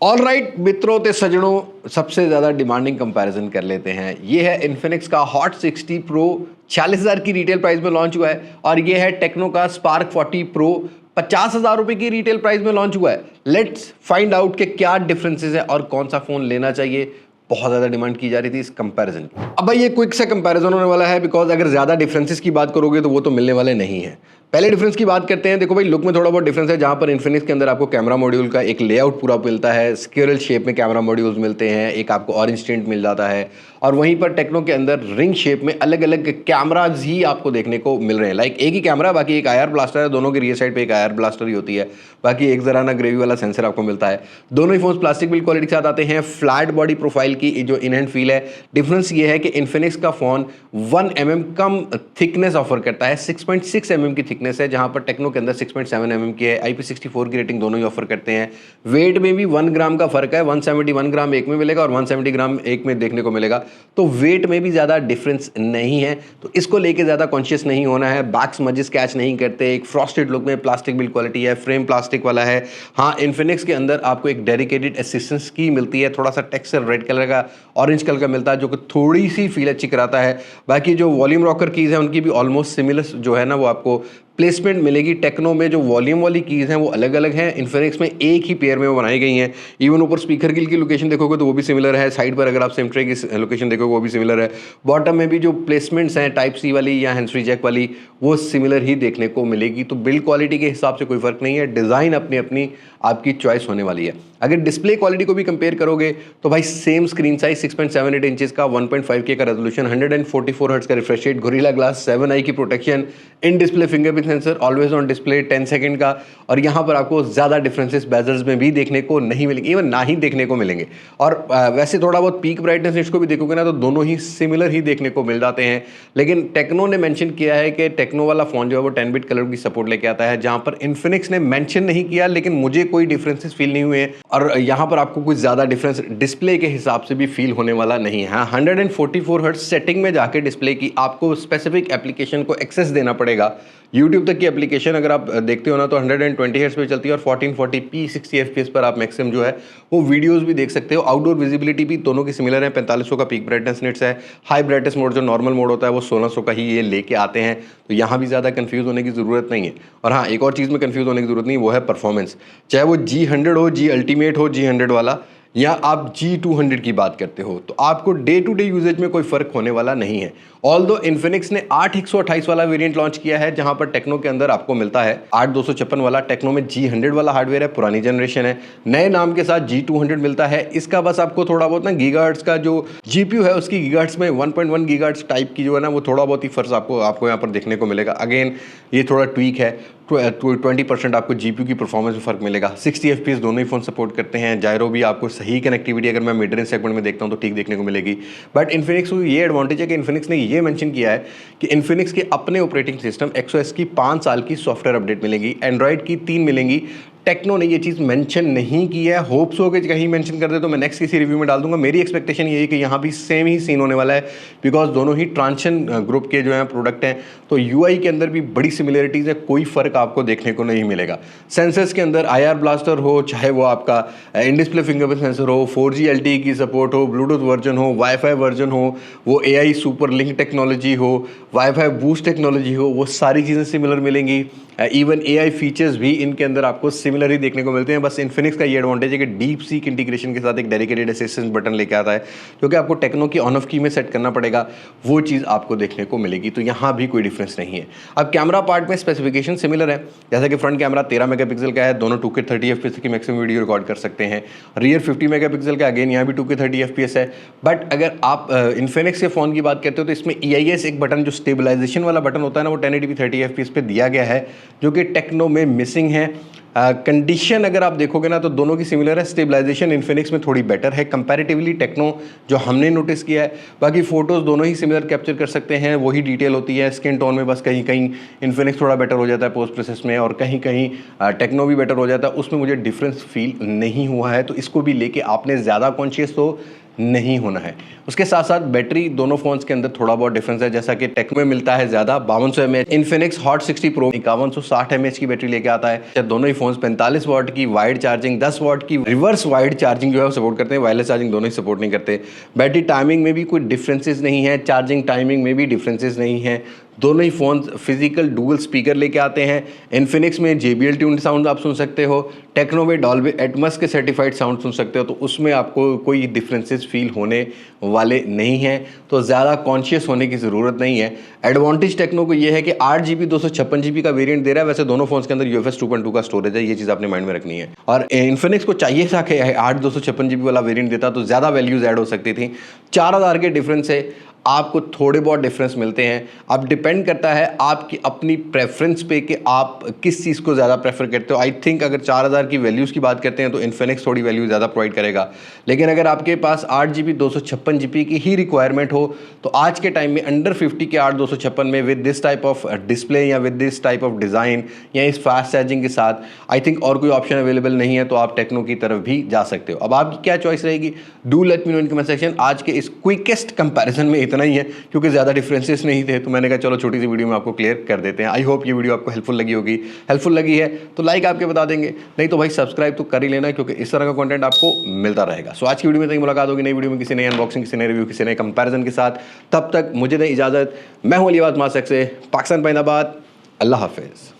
All right मित्रों ते सजनों, सबसे ज़्यादा डिमांडिंग कंपैरिजन कर लेते हैं। ये है इन्फिनिक्स का हॉट 60 प्रो 40,000 की रिटेल प्राइस में लॉन्च हुआ है और ये है टेक्नो का स्पार्क 40 प्रो 50,000 रुपए की रिटेल प्राइस में लॉन्च हुआ है। लेट्स फाइंड आउट के क्या डिफरेंसेस है और कौन सा फोन लेना चाहिए। बहुत ज़्यादा डिमांड की जा रही थी इस कंपैरिजन की। अब भाई ये क्विक सा कंपैरिजन होने वाला है बिकॉज अगर ज़्यादा डिफरेंसेस की बात करोगे तो वो तो मिलने वाले नहीं है। पहले डिफरेंस की बात करते हैं। देखो भाई, लुक में थोड़ा बहुत डिफरेंस है। जहां पर इन्फिनिक्स के अंदर आपको कैमरा मॉड्यूल का एक लेआउट पूरा मिलता है, स्क्विरल शेप में कैमरा मॉड्यूल्स मिलते हैं, एक आपको ऑरेंज टिंट मिल जाता है। और वहीं पर टेक्नो के अंदर रिंग शेप में अलग अलग कैमराज ही आपको देखने को मिल रहे हैं। लाइक एक ही कैमरा, बाकी एक आईआर ब्लास्टर है, दोनों के रियर साइड पे एक आईआर ब्लास्टर ही होती है, बाकी एक जरा ना ग्रेवी वाला सेंसर आपको मिलता है। दोनों ही फोन प्लास्टिक बिल्ड क्वालिटी के साथ आते हैं। फ्लैट बॉडी प्रोफाइल की जो इन हैंड फील है। डिफरेंस ये है कि इन्फिनिक्स का फोन 1 mm कम थिकनेस ऑफर करता है, 6.6 mm की थिकनेस है, जहां पर टेक्नो के अंदर 6.7 mm की है। IP64 की रेटिंग दोनों ही ऑफर करते हैं। वेट में भी 1 ग्राम का फर्क है, 171 ग्राम एक में मिलेगा और 170 ग्राम एक में देखने को मिलेगा। तो वेट में भी ज्यादा डिफरेंस नहीं है, तो इसको लेके ज्यादा कॉन्शियस नहीं होना है। बैक स्मजेस कैच नहीं करते। एक फ्रॉस्टेड लुक में प्लास्टिक बिल्ड क्वालिटी है, फ्रेम प्लास्टिक वाला है। हाँ, इन्फिनिक्स के अंदर आपको एक डेडिकेटेड असिस्टेंस की मिलती है, थोड़ा सा टेक्सचर रेड कलर का ऑरेंज कलर का मिलता है, जो कि थोड़ी सी फील अच्छी कराता है। बाकी जो वॉल्यूम रॉकर कीज है उनकी भी ऑलमोस्ट सिमिलर जो है ना वो आपको प्लेसमेंट मिलेगी। टेक्नो में जो वॉल्यूम वाली कीज हैं वो अलग अलग हैं, इन्फिनिक्स में एक ही पेयर में वो बनाई गई हैं। इवन ऊपर स्पीकर गिल की लोकेशन देखोगे तो वो भी सिमिलर है। साइड पर अगर आप सिम ट्रे की लोकेशन देखोगे वो भी सिमिलर है। बॉटम में भी जो प्लेसमेंट्स हैं टाइप सी वाली या हैंड्स फ्री जैक वाली, वो सिमिलर ही देखने को मिलेगी। तो बिल्ड क्वालिटी के हिसाब से कोई फर्क नहीं है। डिज़ाइन अपनी अपनी आपकी चॉइस होने वाली है। अगर डिस्प्ले क्वालिटी को भी कंपेयर करोगे तो भाई सेम स्क्रीन साइज 6.78 इंचेस का, 1.5K का रेजोल्यूशन, 144 हर्ट्ज का refresh rate, gorilla glass 7i की protection, in display fingerprint sensor, always on display 10 second का। और यहाँ पर आपको ज़्यादा डिफरेंसेस बेजल्स में भी देखने को नहीं मिलेंगे, इवन ना ही देखने को मिलेंगे। और वैसे थोड़ा बहुत पीक ब्राइटनेस इसको भी देखोगे ना तो दोनों ही सिमिलर ही देखने को मिल जाते हैं। लेकिन टेक्नो ने मेंशन किया है कि टेक्नो वाला फोन जो है वो 10 बिट कलर की सपोर्ट लेके आता है, जहां पर इन्फिनिक्स ने मेंशन नहीं किया, लेकिन मुझे कोई डिफरेंसेस फील नहीं हुए। और यहाँ पर आपको कुछ ज़्यादा डिफरेंस डिस्प्ले के हिसाब से भी फील होने वाला नहीं है। 144 हर्ट्ज सेटिंग में जाके डिस्प्ले की आपको स्पेसिफिक एप्लीकेशन को एक्सेस देना पड़ेगा। YouTube तक की एप्लीकेशन अगर आप देखते हो ना तो 120 हर्ट्ज पे चलती है और 1440p 60 fps पर आप मैक्सिमम जो है वो वीडियोस भी देख सकते हो। आउटडोर विजिबिलिटी भी दोनों की सिमिलर है। 4500 का पीक ब्राइटनेस निट्स है। हाई ब्राइटनेस मोड जो नॉर्मल मोड होता है वो 1600 का ही ये लेके आते हैं, तो यहाँ भी ज़्यादा कंफ्यूज होने की ज़रूरत नहीं है। और हाँ, एक और चीज़ में कंफ्यूज होने की ज़रूरत नहीं, वो है परफॉर्मेंस। चाहे वो G100 हो, G अल्टीमेट हो, G100 वाला, या आप G200 की बात करते हो, तो आपको डे टू डे यूजेज में कोई फर्क होने वाला नहीं है। ऑल्दो इन्फिनिक्स ने 8128 वाला वेरिएंट लॉन्च किया है, जहां पर टेक्नो के अंदर आपको मिलता है 8256 वाला। टेक्नो में G100 वाला हार्डवेयर है, पुरानी जनरेशन है। नए नाम के साथ G200 मिलता है। इसका बस आपको थोड़ा बहुत ना गीगाहर्ट्ज का जो GPU है उसकी गीगाहर्ट्ज में 1.1 गीगाहर्ट्ज टाइप की जो है ना वो थोड़ा बहुत ही फर्क आपको यहाँ पर देखने को मिलेगा। अगेन ये थोड़ा ट्वीक है। 20% आपको GPU की परफॉर्मेंस में फर्क मिलेगा। 60 FPS दोनों ही फोन सपोर्ट करते हैं। जायरो भी आपको सही कनेक्टिविटी अगर मैं मिड रेंज सेगमेंट में देखता हूं तो ठीक देखने को मिलेगी। बट इन्फिनिक्स को ये एडवांटेज है कि इन्फिनिक्स ने ये मेंशन किया है कि इन्फिनिक्स के अपने ऑपरेटिंग सिस्टम XOS की 5 साल की सॉफ्टवेयर अपडेट मिलेगी, एंड्रॉइड की 3 मिलेंगी। टेक्नो ने ये चीज़ मेंशन नहीं की है। होप्स हो कि कहीं मेंशन कर दे तो मैं नेक्स्ट किसी रिव्यू में डाल दूंगा। मेरी एक्सपेक्टेशन ये है कि यहाँ भी सेम ही सीन होने वाला है, बिकॉज दोनों ही ट्रांशन ग्रुप के जो है प्रोडक्ट हैं, तो UI के अंदर भी बड़ी सिमिलरिटीज़ है। कोई फर्क आपको देखने को नहीं मिलेगा। सेंसर्स के अंदर IR ब्लास्टर हो, चाहे वो आपका इन डिस्प्ले फिंगरप्रिंट सेंसर हो, 4G LTE की सपोर्ट हो, ब्लूटूथ वर्जन हो, वाईफाई वर्जन हो, वो AI सुपर लिंक टेक्नोलॉजी हो, वाईफाई बूस्ट टेक्नोलॉजी हो, वो सारी चीज़ें सिमिलर मिलेंगी। इवन AI फीचर्स भी इनके अंदर आपको सिमिलर ही देखने को मिलते हैं। बस इन्फिनिक्स का ये एडवांटेज है कि डीप सीक इंटीग्रेशन के साथ एक डेडिकेटेड असिस्टेंस बटन लेके आता है, जो कि आपको टेक्नो की ऑन ऑफ की में सेट करना पड़ेगा। वो चीज़ आपको देखने को मिलेगी, तो यहाँ भी कोई डिफरेंस नहीं है। अब कैमरा पार्ट में स्पेसिफिकेशन सिमिलर है, जैसा कि फ्रंट कैमरा 13 मेगापिक्सल का है, दोनों 2K 30 FPS की मैक्सिमम वीडियो रिकॉर्ड कर सकते हैं। रियर 50 मेगापिक्सल का, अगेन यहाँ भी 2K 30 FPS है। बट अगर आप इन्फिनिक्स के फ़ोन की बात करते हो तो इसमें EIS एक बटन जो स्टेबलाइजेशन वाला बटन होता है ना, वो 1080p 30 FPS पे दिया गया है, जो कि टेक्नो में मिसिंग है। कंडीशन अगर आप देखोगे ना तो दोनों की सिमिलर है। स्टेबलाइजेशन इन्फिनिक्स में थोड़ी बेटर है कंपैरेटिवली टेक्नो, जो हमने नोटिस किया है। बाकी फोटोज़ दोनों ही सिमिलर कैप्चर कर सकते हैं, वही डिटेल होती है। स्किन टोन में बस कहीं कहीं इन्फिनिक्स थोड़ा बेटर हो जाता है पोस्ट प्रोसेस में, और कहीं कहीं टेक्नो भी बेटर हो जाता है। उसमें मुझे डिफरेंस फील नहीं हुआ है, तो इसको भी लेके आपने ज़्यादा कॉन्शियस हो नहीं होना है। उसके साथ साथ बैटरी दोनों फोन्स के अंदर थोड़ा बहुत डिफरेंस है, जैसा कि टेक्नो में मिलता है ज़्यादा 5200 mAh, Infinix hot 60 pro 5160 mAh की बैटरी लेके आता है। दोनों ही फोन्स 45 वाट की वाइड चार्जिंग, 10 वाट की रिवर्स वाइड चार्जिंग जो है वो सपोर्ट करते हैं, वायरलेस चार्जिंग दोनों ही सपोर्ट नहीं करते। बैटरी टाइमिंग में भी कोई डिफरेंसेस नहीं है, चार्जिंग टाइमिंग में भी डिफरेंसेस नहीं है। दोनों ही फ़ोन फिजिकल डुअल स्पीकर लेके आते हैं। इन्फिनिक्स में JBL ट्यून्ड साउंड आप सुन सकते हो, टेक्नो में डॉल्बी एटमॉस के सर्टिफाइड साउंड सुन सकते हो, तो उसमें आपको कोई डिफरेंसेस फील होने वाले नहीं हैं, तो ज़्यादा कॉन्शियस होने की ज़रूरत नहीं है। एडवांटेज टेक्नो को ये है कि 8GB 256GB का वेरिएंट दे रहा है। वैसे दोनों फोन्स के अंदर UFS 2.2 का स्टोरेज है, ये चीज़ आपने माइंड में रखनी है। और इन्फिनिक्स को चाहिए था कि 8 256GB वाला वेरिएंट देता तो ज़्यादा वैल्यूज़ ऐड हो सकती थी। 4000 के डिफरेंस से आपको थोड़े बहुत डिफरेंस मिलते हैं। अब डिपेंड करता है आपकी अपनी प्रेफरेंस पे कि आप किस चीज़ को ज़्यादा प्रेफर करते हो। आई थिंक अगर 4000 की वैल्यूज़ की बात करते हैं तो इन्फिनिक्स थोड़ी वैल्यू ज़्यादा प्रोवाइड करेगा, लेकिन अगर आपके पास 8GB 256GB की ही रिक्वायरमेंट हो तो आज के टाइम में अंडर 50 के 8 256 में with this type of display या with this type of design या इस फास्ट चार्जिंग के साथ आई थिंक और कोई ऑप्शन अवेलेबल नहीं है, तो आप टेक्नो की तरफ भी जा सकते हो। अब आपकी क्या चॉइस रहेगी, do let me know in comment section. आज के इस क्विकेस्ट कंपैरिजन में इतना ही है, क्योंकि ज़्यादा डिफरेंसेस नहीं थे, तो मैंने कहा चलो छोटी सी वीडियो में आपको क्लियर कर देते हैं। आई होप ये वीडियो आपको हेल्पफुल लगी होगी। हेल्पफुल लगी है तो लाइक आपके बता देंगे, नहीं तो भाई सब्सक्राइब तो कर ही लेना, क्योंकि इस तरह का कंटेंट आपको मिलता रहेगा। सो आज की वीडियो में तक मुलाकात होगी नई वीडियो में किसी नई अनबॉक्सिंग, किसी नए रिव्यू, किसी नए कंपैरिजन के साथ। तब तक मुझे दें इजाज़त। मैं हूं अलीबाद मासक से, पाकिस्तान पैदाबाद। अल्लाह हाफिज़।